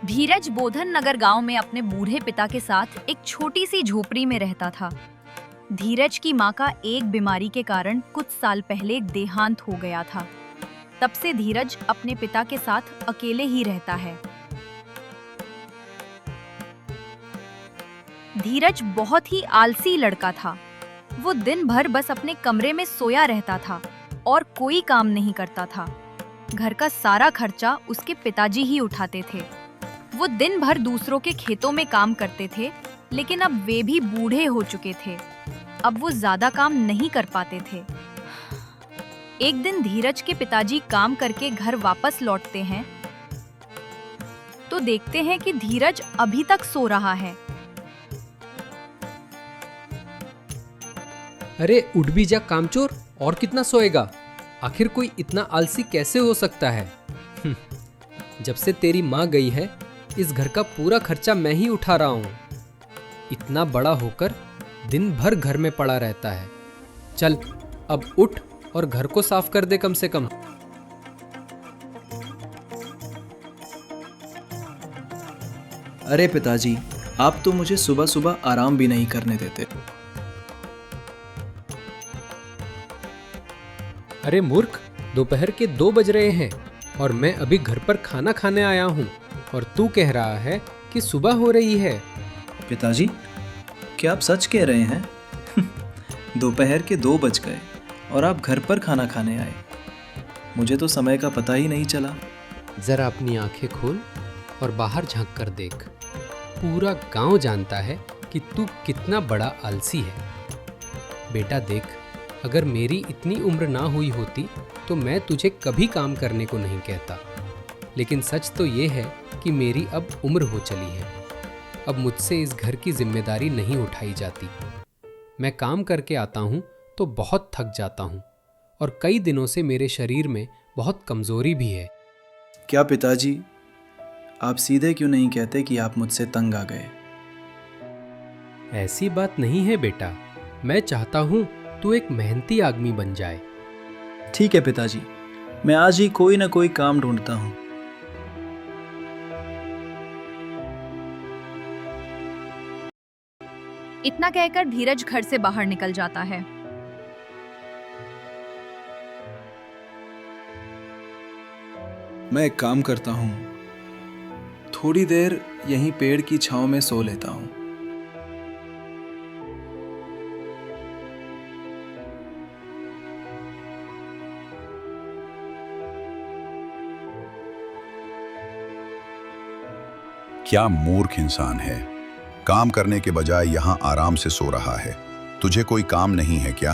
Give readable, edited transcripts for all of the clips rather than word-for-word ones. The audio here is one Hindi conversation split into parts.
धीरज बोधन नगर गांव में अपने बूढ़े पिता के साथ एक छोटी सी झोपड़ी में रहता था। धीरज की मां का एक बीमारी के कारण कुछ साल पहले देहांत हो गया था। तब से धीरज अपने पिता के साथ अकेले ही रहता है। धीरज बहुत ही आलसी लड़का था। वो दिन भर बस अपने कमरे में सोया रहता था और कोई काम नहीं करता था। घर का सारा खर्चा उसके पिताजी ही उठाते थे। वो दिन भर दूसरों के खेतों में काम करते थे, लेकिन अब वे भी बूढ़े हो चुके थे। अब वो ज्यादा काम नहीं कर पाते थे। एक दिन धीरज के पिताजी काम करके घर वापस लौटते हैं तो देखते हैं कि धीरज अभी तक सो रहा है। अरे उठ भी जा कामचोर, और कितना सोएगा? आखिर कोई इतना आलसी कैसे हो सकता है? जब से तेरी माँ गई है, इस घर का पूरा खर्चा मैं ही उठा रहा हूँ। इतना बड़ा होकर दिन भर घर में पड़ा रहता है। चल अब उठ और घर को साफ कर दे कम से कम। अरे पिताजी, आप तो मुझे सुबह सुबह आराम भी नहीं करने देते। अरे मूर्ख, दोपहर के 2 बज रहे हैं और मैं अभी घर पर खाना खाने आया हूँ और तू कह रहा है कि सुबह हो रही है। पिताजी, क्या आप सच कह रहे हैं? दोपहर के 2 बज गए और आप घर पर खाना खाने आए। मुझे तो समय का पता ही नहीं चला। जरा अपनी आंखें खोल और बाहर झांक कर देख। पूरा गांव जानता है कि तू कितना बड़ा आलसी है। बेटा देख, अगर मेरी इतनी उम्र ना हुई होती तो मैं तुझे कभी काम करने को नहीं कहता। लेकिन सच तो ये है कि मेरी अब उम्र हो चली है। अब मुझसे इस घर की जिम्मेदारी नहीं उठाई जाती। मैं काम करके आता हूँ तो बहुत थक जाता हूँ और कई दिनों से मेरे शरीर में बहुत कमजोरी भी है। क्या पिताजी, आप सीधे क्यों नहीं कहते कि आप मुझसे तंग आ गए? ऐसी बात नहीं है बेटा। मैं चाहता हूँ तू एक मेहनती आदमी बन जाए। ठीक है पिताजी, मैं आज ही कोई ना कोई काम ढूंढता हूँ। इतना कहकर धीरज घर से बाहर निकल जाता है। मैं एक काम करता हूँ, थोड़ी देर यहीं पेड़ की छांव में सो लेता हूँ। क्या मूर्ख इंसान है, काम करने के बजाय यहाँ आराम से सो रहा है। तुझे कोई काम नहीं है क्या?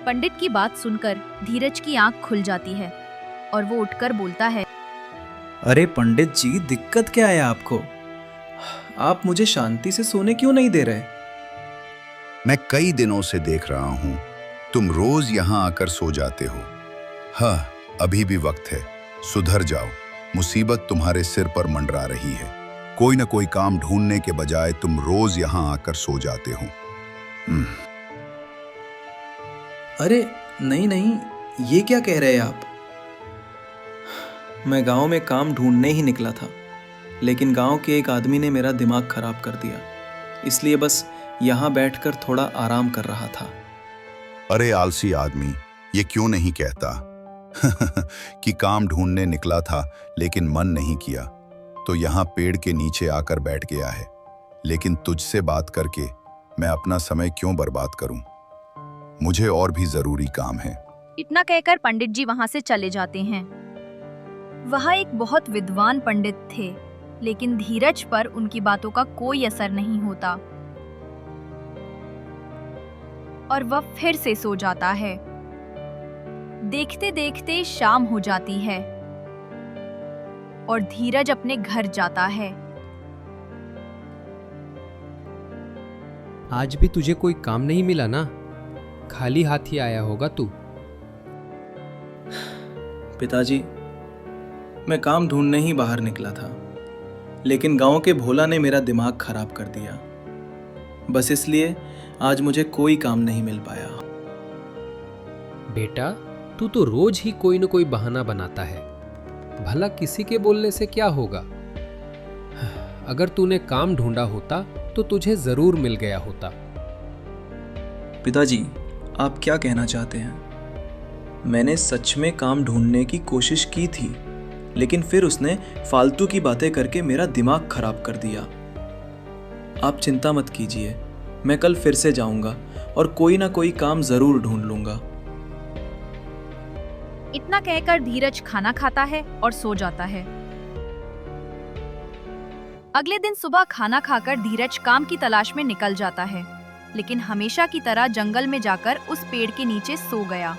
पंडित की बात सुनकर धीरज की आंख खुल जाती है और वो उठकर बोलता है, अरे पंडित जी, दिक्कत क्या है आपको? आप मुझे शांति से सोने क्यों नहीं दे रहे? मैं कई दिनों से देख रहा हूँ, तुम रोज यहाँ आकर सो जाते हो। हाँ, अभी भी वक्त है, सुधर जाओ। मुसीबत तुम्हारे सिर पर मंडरा रही है। कोई न कोई काम ढूंढने के बजाय तुम रोज यहाँ आकर सो जाते हो। अरे नहीं नहीं, ये क्या कह रहे हैं आप? मैं गांव में काम ढूंढने ही निकला था, लेकिन गांव के एक आदमी ने मेरा दिमाग खराब कर दिया। इसलिए बस यहाँ बैठकर थोड़ा आराम कर रहा था। अरे आलसी आदमी, ये क्यों नहीं कहता कि काम ढूंढने निकला था लेकिन मन नहीं किया, तो यहाँ पेड़ के नीचे आकर बैठ गया है। लेकिन तुझसे बात करके मैं अपना समय क्यों बर्बाद करूं? मुझे और भी जरूरी काम है। इतना कहकर पंडित जी वहां से चले जाते हैं। वहाँ एक बहुत विद्वान पंडित थे, लेकिन धीरज पर उनकी बातों का कोई असर नहीं होता और वह फिर से सो जाता है। देखते देखते शाम हो जाती है और धीरज अपने घर जाता है। आज भी तुझे कोई काम नहीं मिला ना? खाली हाथ ही आया होगा तू। पिताजी, मैं काम ढूंढने ही बाहर निकला था, लेकिन गांव के भोला ने मेरा दिमाग खराब कर दिया। बस इसलिए आज मुझे कोई काम नहीं मिल पाया। बेटा, तू तो रोज ही कोई न कोई बहाना बनाता है। भला किसी के बोलने से क्या होगा? अगर तूने काम ढूंढा होता तो तुझे जरूर मिल गया होता। पिताजी, आप क्या कहना चाहते हैं? मैंने सच में काम ढूंढने की कोशिश की थी, लेकिन फिर उसने फालतू की बातें करके मेरा दिमाग खराब कर दिया। आप चिंता मत कीजिए, मैं कल फिर से जाऊंगा और कोई ना कोई काम जरूर ढूंढ लूंगा। इतना कहकर धीरज खाना खाता है और सो जाता है। अगले दिन सुबह खाना खाकर धीरज काम की तलाश में निकल जाता है, लेकिन हमेशा की तरह जंगल में जाकर उस पेड़ के नीचे सो गया।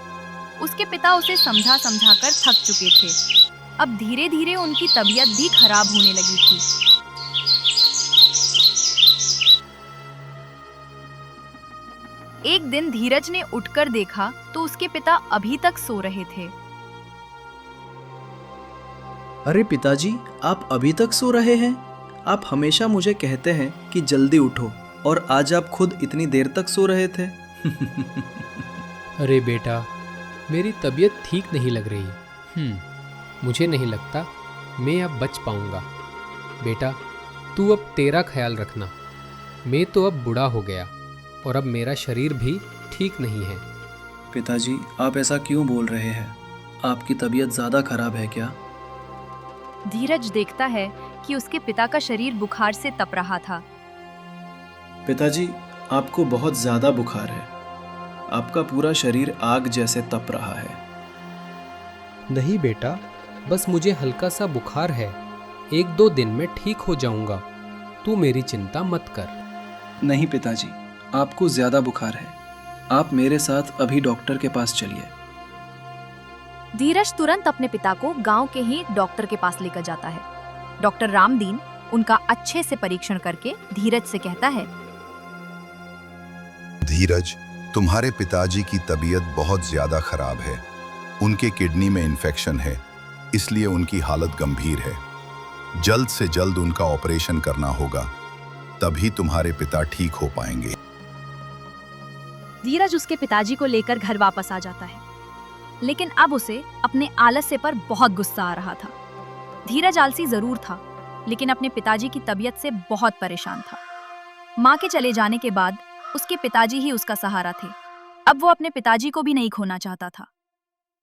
उसके पिता उसे समझा समझाकर थक चुके थे। अब धीरे धीरे उनकी तबीयत भी खराब होने लगी थी। एक दिन धीरज ने उठकर देखा तो उसके पिता अभी तक सो रहे थे। अरे पिताजी, आप अभी तक सो रहे हैं? आप हमेशा मुझे कहते हैं कि जल्दी उठो, और आज आप खुद इतनी देर तक सो रहे थे। अरे बेटा, मेरी तबीयत ठीक नहीं लग रही। मुझे नहीं लगता मैं अब बच पाऊंगा। बेटा, तू अब तेरा ख्याल रखना। मैं तो अब बूढ़ा हो गया और अब मेरा शरीर भी ठीक नहीं है। पिताजी, आप ऐसा क्यों बोल रहे हैं? आपकी तबीयत ज़्यादा खराब है क्या? धीरज देखता है कि उसके पिता का शरीर बुखार से तप रहा था। पिताजी, आपको बहुत ज़्यादा बुखार है। आपका पूरा शरीर आग जैसे तप रहा है। नहीं बेटा, बस मुझे हल्का सा बुखार है। 1-2 दिन में ठीक हो जाऊंगा। तू मेरी चिंता मत कर। नहीं पिताजी, आपको ज़्यादा बुखार है। आप मेरे साथ अभी डॉक्टर के पास चलिए। धीरज तुरंत अपने पिता को गांव के ही डॉक्टर के पास लेकर जाता है। डॉक्टर रामदीन उनका अच्छे से परीक्षण करके धीरज से कहता है, धीरज, तुम्हारे पिताजी की तबीयत बहुत ज्यादा खराब है। उनके किडनी में इन्फेक्शन है, इसलिए उनकी हालत गंभीर है। जल्द से जल्द उनका ऑपरेशन करना होगा, तभी तुम्हारे पिता ठीक हो पाएंगे। धीरज उसके पिताजी को लेकर घर वापस आ जाता है, लेकिन अब उसे अपने आलस्य पर बहुत गुस्सा आ रहा था। धीरज आलसी जरूर था, लेकिन अपने पिताजी की तबीयत से बहुत परेशान था। माँ के चले जाने के बाद उसके पिताजी ही उसका सहारा थे। अब वो अपने पिताजी को भी नहीं खोना चाहता था।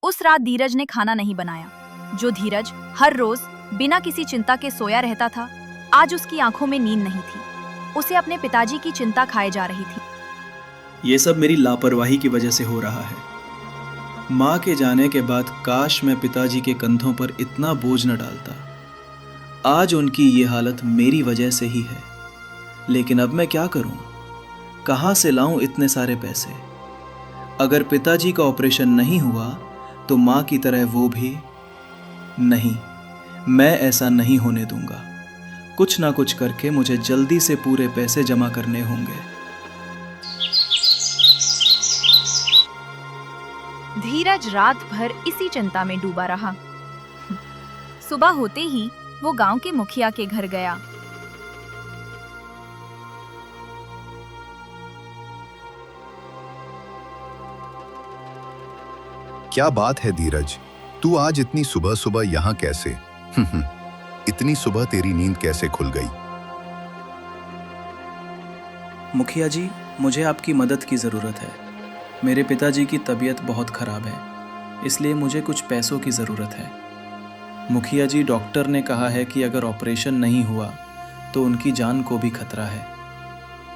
उस रात धीरज ने खाना नहीं बनाया। जो धीरज हर रोज बिना किसी चिंता के सोया रहता था, आज उसकी आंखों में नींद नहीं थी। उसे अपने पिताजी की चिंता खाए जा रही थी। ये सब मेरी लापरवाही की वजह से हो रहा है। माँ के जाने के बाद काश मैं पिताजी के कंधों पर इतना बोझ न डालता। आज उनकी ये हालत मेरी वजह से ही है। लेकिन अब मैं क्या करूं? कहाँ से लाऊं इतने सारे पैसे? अगर पिताजी का ऑपरेशन नहीं हुआ तो माँ की तरह वो भी नहीं। मैं ऐसा नहीं होने दूंगा। कुछ ना कुछ करके मुझे जल्दी से पूरे पैसे जमा करने होंगे। धीरज रात भर इसी चिंता में डूबा रहा। सुबह होते ही वो गांव के मुखिया के घर गया। क्या बात है धीरज, तू आज इतनी सुबह सुबह यहाँ कैसे? इतनी सुबह तेरी नींद कैसे खुल गई? मुखिया जी, मुझे आपकी मदद की ज़रूरत है। मेरे पिताजी की तबीयत बहुत ख़राब है, इसलिए मुझे कुछ पैसों की ज़रूरत है। मुखिया जी, डॉक्टर ने कहा है कि अगर ऑपरेशन नहीं हुआ तो उनकी जान को भी खतरा है।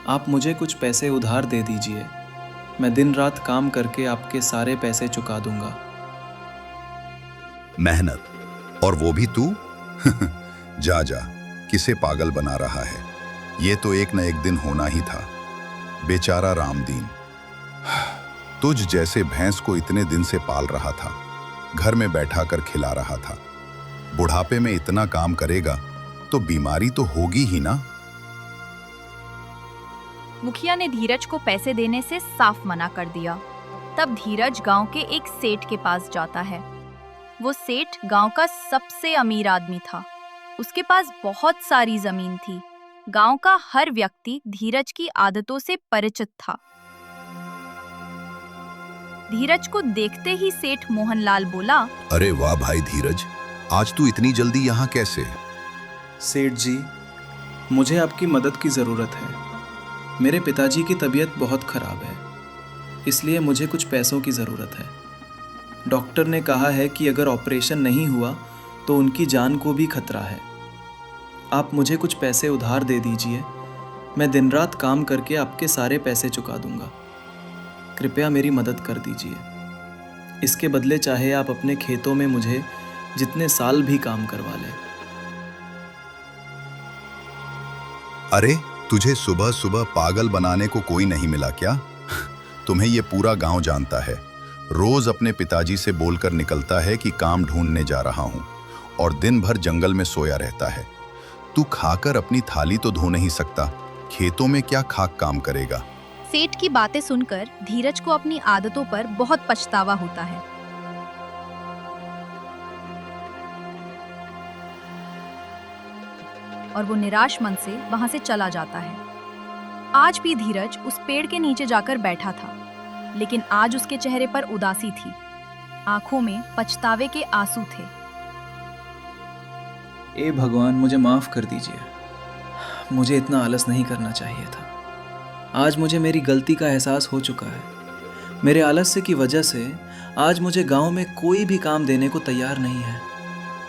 आप मुझे कुछ पैसे उधार दे दीजिए। मैं दिन रात काम करके आपके सारे पैसे चुका दूंगा। मेहनत, और वो भी तू? जा जा, किसे पागल बना रहा है? ये तो एक न एक दिन होना ही था। बेचारा रामदीन, तुझ जैसे भैंस को इतने दिन से पाल रहा था, घर में बैठा कर खिला रहा था। बुढ़ापे में इतना काम करेगा तो बीमारी तो होगी ही ना। मुखिया ने धीरज को पैसे देने से साफ मना कर दिया। तब धीरज गांव के एक सेठ के पास जाता है। वो सेठ गांव का सबसे अमीर आदमी था। उसके पास बहुत सारी जमीन थी। गांव का हर व्यक्ति धीरज की आदतों से परिचित था। धीरज को देखते ही सेठ मोहनलाल बोला, अरे वाह भाई धीरज, आज तू इतनी जल्दी यहाँ कैसे? सेठ जी, मुझे आपकी मदद की ज़रूरत है। मेरे पिताजी की तबीयत बहुत ख़राब है, इसलिए मुझे कुछ पैसों की ज़रूरत है। डॉक्टर ने कहा है कि अगर ऑपरेशन नहीं हुआ तो उनकी जान को भी खतरा है। आप मुझे कुछ पैसे उधार दे दीजिए, मैं दिन रात काम करके आपके सारे पैसे चुका दूंगा। कृपया मेरी मदद कर दीजिए। इसके बदले चाहे आप अपने खेतों में मुझे जितने साल भी काम करवा लें। अरे, तुझे सुबह सुबह पागल बनाने को कोई नहीं मिला क्या? तुम्हें ये पूरा गांव जानता है। रोज अपने पिताजी से बोलकर निकलता है कि काम ढूंढने जा रहा हूं और दिन भर जंगल में सोया रहता है। तू खाकर अपनी थाली तो धो नहीं सकता, खेतों में क्या खाक काम करेगा? सेठ की बातें सुनकर धीरज को अपनी आदतों पर बहुत पछतावा होता है। और वो निराश मन से वहां से चला जाता है। आज भी धीरज उस पेड़ के नीचे जाकर बैठा था, लेकिन आज उसके चेहरे पर उदासी थी। आंखों में पछतावे के आंसू थे। ए भगवान, मुझे माफ़ कर दीजिए। मुझे इतना आलस नहीं करना चाहिए था। आज मुझे मेरी गलती का एहसास हो चुका है। मेरे आलस्य की वजह से आज मुझे गांव में कोई भी काम देने को तैयार नहीं है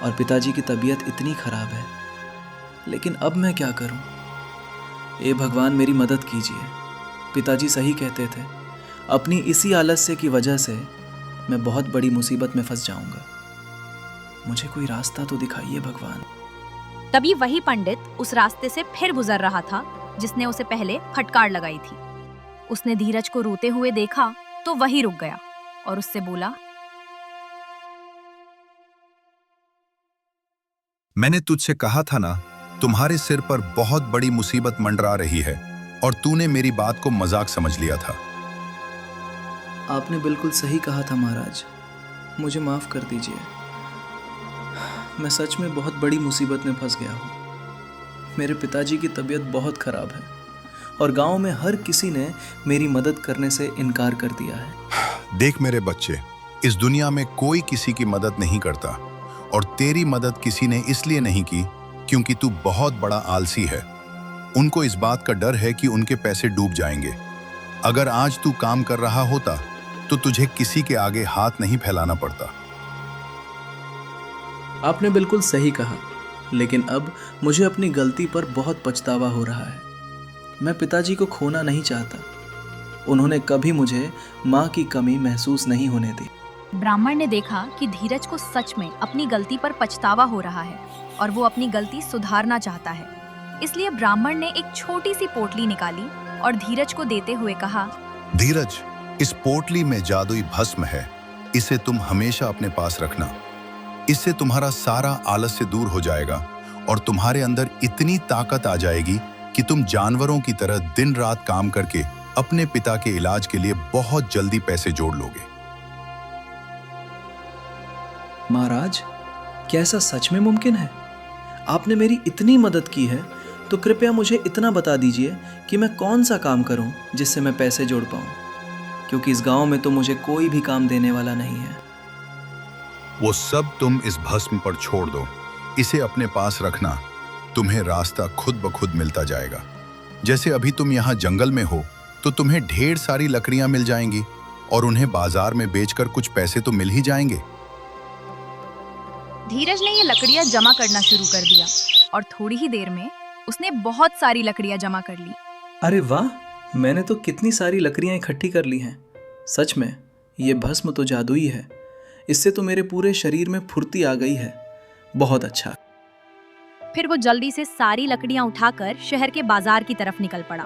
और पिताजी की तबीयत इतनी ख़राब है। लेकिन अब मैं क्या करूं? ए भगवान, मेरी मदद कीजिए। पिताजी सही कहते थे, अपनी इसी आलस्य की वजह से मैं बहुत बड़ी मुसीबत में फंस जाऊंगा। मुझे कोई रास्ता तो दिखाइए भगवान। तभी वही पंडित उस रास्ते से फिर गुजर रहा था जिसने उसे पहले फटकार लगाई थी। उसने धीरज को रोते हुए देखा तो वही रुक गया और उससे बोला, मैंने तुझसे कहा था ना, तुम्हारे सिर पर बहुत बड़ी मुसीबत मंडरा रही है और तूने मेरी बात को मजाक समझ लिया था। आपने बिल्कुल सही कहा था महाराज, मुझे माफ़ कर दीजिए। मैं सच में बहुत बड़ी मुसीबत में फंस गया हूँ। मेरे पिताजी की तबीयत बहुत ख़राब है और गांव में हर किसी ने मेरी मदद करने से इनकार कर दिया है। देख मेरे बच्चे, इस दुनिया में कोई किसी की मदद नहीं करता और तेरी मदद किसी ने इसलिए नहीं की क्योंकि तू बहुत बड़ा आलसी है। उनको इस बात का डर है कि उनके पैसे डूब जाएंगे। अगर आज तू काम कर रहा होता तो तुझे किसी के आगे हाथ नहीं फैलाना पड़ता। आपने बिल्कुल सही कहा, लेकिन अब मुझे अपनी गलती पर बहुत पछतावा हो रहा है। मैं पिताजी को खोना नहीं चाहता। उन्होंने कभी मुझे माँ की कमी महसूस नहीं होने दी। ब्राह्मण ने देखा कि धीरज को सच में अपनी गलती पर पछतावा हो रहा है और वो अपनी गलती सुधारना चाहता है। इसलिए ब्राह्मण ने एक छोटी सी पोटली निकाली और धीरज को देते हुए कहा, धीरज, इस पोटली में जादुई भस्म है, इसे तुम हमेशा अपने पास रखना। इससे तुम्हारा सारा आलस्य दूर हो जाएगा और तुम्हारे अंदर इतनी ताकत आ जाएगी कि तुम जानवरों की तरह दिन रात काम करके अपने पिता के इलाज के लिए बहुत जल्दी पैसे जोड़ लोगे। महाराज, क्या ऐसा सच में मुमकिन है? आपने मेरी इतनी मदद की है तो कृपया मुझे इतना बता दीजिए कि मैं कौन सा काम करूं जिससे मैं पैसे जोड़ पाऊं, क्योंकि इस गांव में तो मुझे कोई भी काम देने वाला नहीं है। वो सब तुम इस भस्म पर छोड़ दो, इसे अपने पास रखना। तुम्हें रास्ता खुद ब खुद मिलता जाएगा। जैसे अभी तुम यहाँ जंगल में हो तो तुम्हें ढेर सारी लकड़ियां मिल जाएंगी और उन्हें बाजार में बेचकर कुछ पैसे तो मिल ही जाएंगे। धीरज ने ये लकड़ियां जमा करना शुरू कर दिया और थोड़ी ही देर में उसने बहुत सारी लकड़ियां जमा कर ली। अरे वाह, मैंने तो कितनी सारी लकड़ियां इकट्ठी कर ली हैं। सच में ये भस्म तो जादुई है। इससे तो मेरे पूरे शरीर में फुर्ती आ गई है। बहुत अच्छा। फिर वो जल्दी से सारी लकड़ियां उठाकर शहर के बाजार की तरफ निकल पड़ा।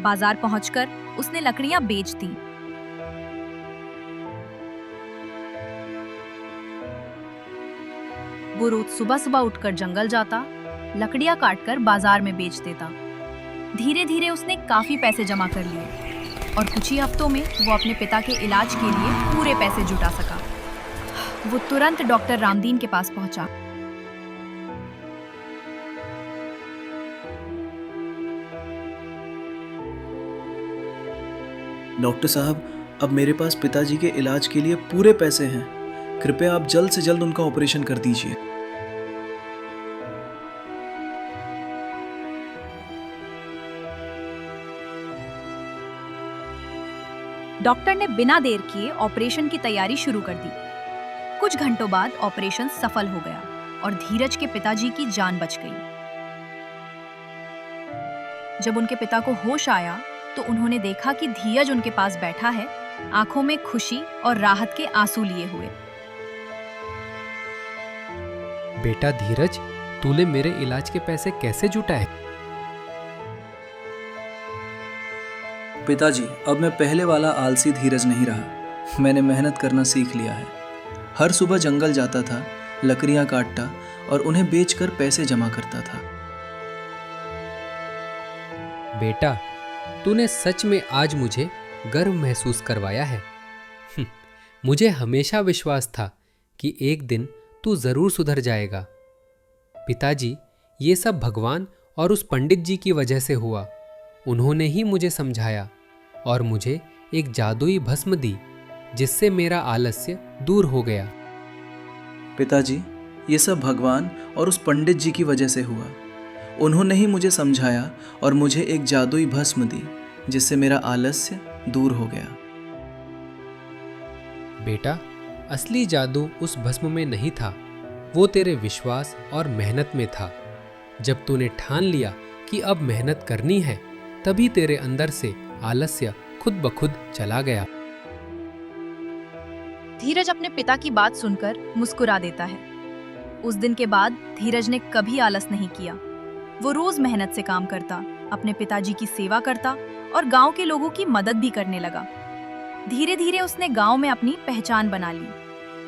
बाजार पहुंचकर उसने लकड़ियां बेच दी। वो रोज सुबह सुबह उठकर जंगल जाता, लकड़ियां काटकर बाजार में बेच देता। धीरे धीरे उसने काफी पैसे जमा कर लिए और कुछ ही हफ्तों में वो अपने पिता के इलाज के लिए पूरे पैसे जुटा सका। वो तुरंत डॉक्टर रामदीन के पास पहुंचा। डॉक्टर साहब, अब मेरे पास पिताजी के इलाज के लिए पूरे पैसे हैं। कृपया आप जल्द से जल्द उनका ऑपरेशन कर दीजिए। डॉक्टर ने बिना देर किए ऑपरेशन की तैयारी शुरू कर दी। कुछ घंटों बाद ऑपरेशन सफल हो गया और धीरज के पिताजी की जान बच गई। जब उनके पिता को होश आया तो उन्होंने देखा कि धीरज उनके पास बैठा है, आंखों में खुशी और राहत के आंसू लिए हुए। बेटा धीरज, तूने मेरे इलाज के पैसे कैसे जुटाए? पिताजी, अब मैं पहले वाला आलसी धीरज नहीं रहा। मैंने मेहनत करना सीख लिया है। हर सुबह जंगल जाता था, लकड़ियां काटता और उन्हें बेचकर पैसे जमा करता था। बेटा, तूने सच में आज मुझे गर्व महसूस करवाया है। मुझे हमेशा विश्वास था कि एक दिन तू जरूर सुधर जाएगा। पिताजी, ये सब भगवान और उस पंडित जी की वजह से हुआ। उन्होंने ही मुझे समझाया और मुझे एक जादुई भस्म दी, जिससे मेरा आलस्य दूर हो गया। पिताजी, ये सब भगवान और उस पंडित जी की वजह से हुआ। उन्होंने ही मुझे समझाया और मुझे एक जादुई भस्म दी, जिससे मेरा आलस्य दूर हो गया। बेटा, असली जादू उस भस्म में नहीं था, वो तेरे विश्वास और मेहनत में था। जब तूने ठान लिया कि अब मेहनत करनी है, तभी तेरे अंदर से आलस्य खुद ब खुद चला गया। धीरज अपने पिता की बात सुनकर मुस्कुरा देता है। उस दिन के बाद धीरज ने कभी आलस नहीं किया। वो रोज मेहनत से काम करता, अपने पिताजी की सेवा करता और गांव के लोगों की मदद भी करने लगा। धीरे धीरे उसने गांव में अपनी पहचान बना ली।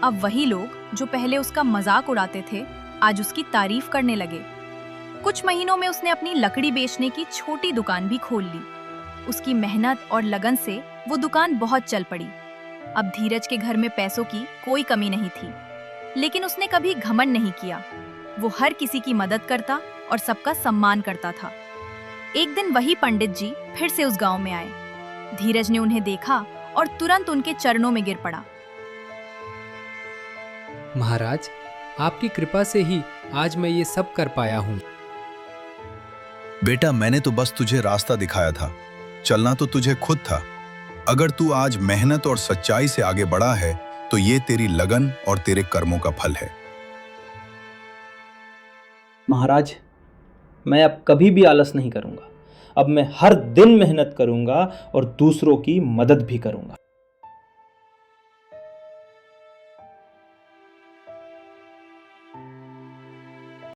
अब वही लोग जो पहले उसका मजाक उड़ाते थे, आज उसकी तारीफ करने लगे। कुछ महीनों में उसने अपनी लकड़ी बेचने की छोटी दुकान भी खोल ली। उसकी मेहनत और लगन से वो दुकान बहुत चल पड़ी। अब धीरज के घर में पैसों की कोई कमी नहीं थी, लेकिन उसने कभी घमंड नहीं किया। वो हर किसी की मदद करता और सबका सम्मान करता था। एक दिन वही पंडित जी फिर से उस गांव में आए। धीरज ने उन्हें देखा और तुरंत उनके चरणों में गिर पड़ा। महाराज, आपकी कृपा से ही आज मैं ये सब कर पाया हूँ। बेटा, मैंने तो बस तुझे रास्ता दिखाया था, चलना तो तुझे खुद था। अगर तू आज मेहनत और सच्चाई से आगे बढ़ा है, तो ये तेरी लगन और तेरे कर्मों का फल है। महाराज, मैं अब कभी भी आलस नहीं करूंगा। अब मैं हर दिन मेहनत करूंगा और दूसरों की मदद भी करूंगा।